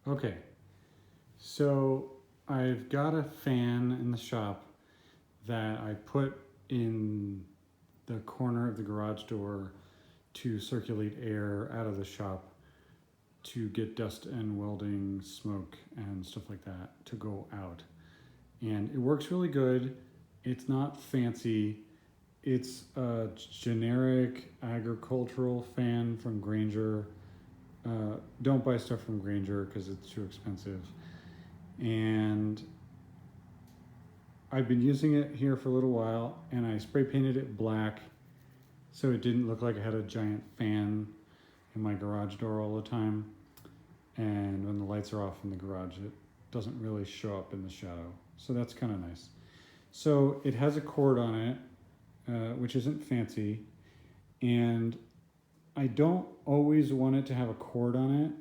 Okay, so I've got a fan in the shop that I put in the corner of the garage door to circulate air out of the shop to get dust and welding smoke and stuff like that to go out. And it works really good. It's not fancy. It's a generic agricultural fan from Grainger. Don't buy stuff from Grainger because it's too expensive. And I've been using it here for a little while, and I spray painted it black so it didn't look like I had a giant fan in my garage door all the time. And when the lights are off in the garage, it doesn't really show up in the shadow. So that's kind of nice. So it has a cord on it, which isn't fancy, and I don't always want it to have a cord on it,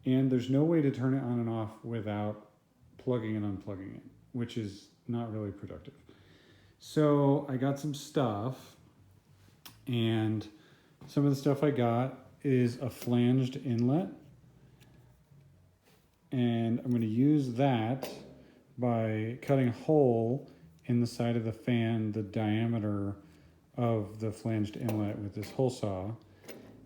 and there's no way to turn it on and off without plugging and unplugging it, which is not really productive. So I got some stuff, and some of the stuff I got is a flanged inlet, and I'm going to use that by cutting a hole in the side of the fan, the diameter of the flanged inlet with this hole saw.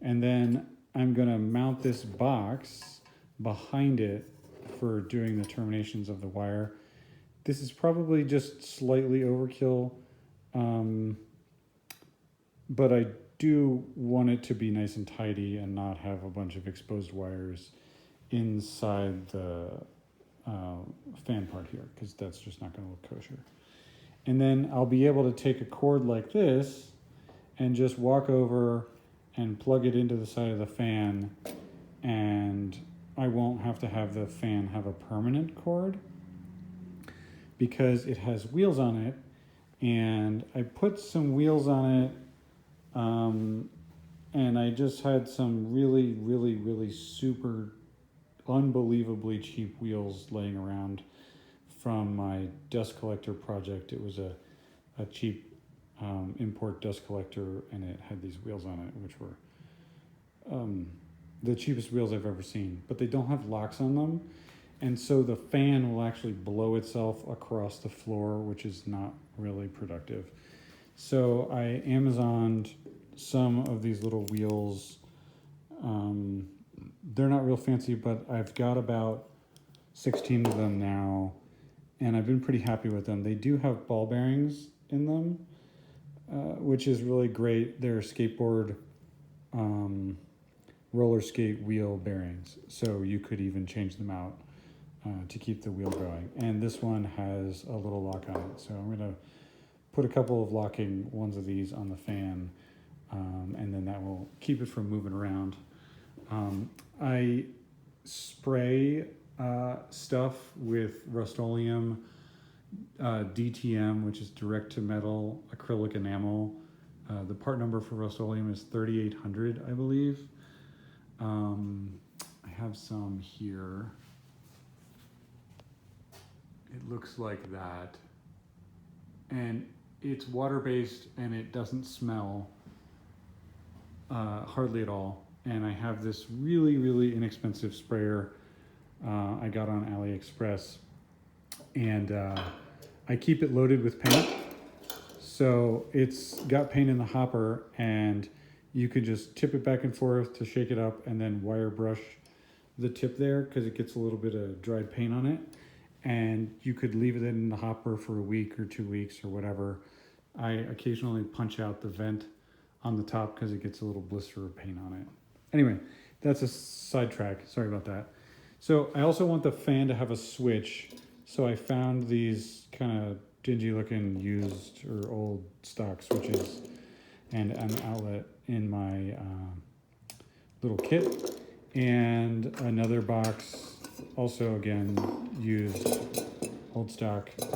And then I'm going to mount this box behind it for doing the terminations of the wire. This is probably just slightly overkill, but I do want it to be nice and tidy and not have a bunch of exposed wires inside the fan part here, because that's just not going to look kosher. And then I'll be able to take a cord like this and just walk over and plug it into the side of the fan, and I won't have to have the fan have a permanent cord because it has wheels on it, and I put some wheels on it, and I just had some really super unbelievably cheap wheels laying around from my dust collector project. It was a cheap import dust collector, and it had these wheels on it, which were the cheapest wheels I've ever seen, but they don't have locks on them. And so the fan will actually blow itself across the floor, which is not really productive. So I Amazoned some of these little wheels. They're not real fancy, but I've got about 16 of them now, and I've been pretty happy with them. They do have ball bearings in them, which is really great. They're skateboard roller skate wheel bearings, so you could even change them out to keep the wheel going. And this one has a little lock on it, so I'm going to put a couple of locking ones of these on the fan, and then that will keep it from moving around. I spray stuff with Rust-Oleum DTM, which is direct to metal acrylic enamel. The part number for Rust-Oleum is 3800, I believe. I have some here. It looks like that. And it's water-based, and it doesn't smell hardly at all. And I have this really inexpensive sprayer I got on AliExpress, and I keep it loaded with paint. So it's got paint in the hopper, and you could just tip it back and forth to shake it up, and then wire brush the tip there because it gets a little bit of dried paint on it. And you could leave it in the hopper for a week or 2 weeks or whatever. I occasionally punch out the vent on the top because it gets a little blister of paint on it. Anyway, that's a sidetrack. Sorry about that. So I also want the fan to have a switch. So I found these kind of dingy looking used or old stock switches and an outlet in my little kit. And another box, also again, used old stock. So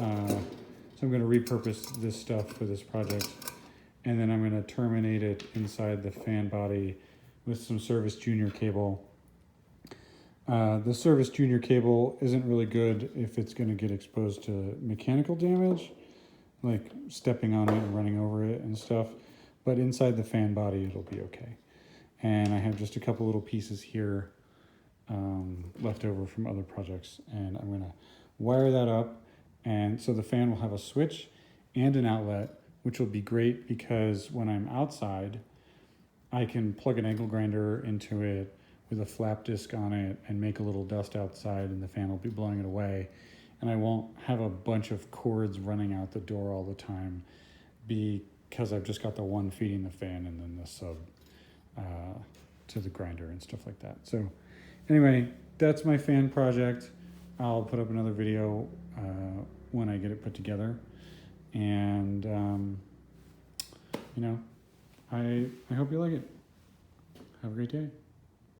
I'm going to repurpose this stuff for this project. And then I'm going to terminate it inside the fan body with some Service Junior cable. The Service Junior cable isn't really good if it's going to get exposed to mechanical damage, like stepping on it and running over it and stuff. But inside the fan body, it'll be okay. And I have just a couple little pieces here left over from other projects, and I'm gonna wire that up. And so the fan will have a switch and an outlet, which will be great because when I'm outside, I can plug an angle grinder into it with a flap disc on it and make a little dust outside, and the fan will be blowing it away. And I won't have a bunch of cords running out the door all the time because I've just got the one feeding the fan and then the sub to the grinder and stuff like that. So anyway, that's my fan project. I'll put up another video when I get it put together. And, you know, I hope you like it. Have a great day.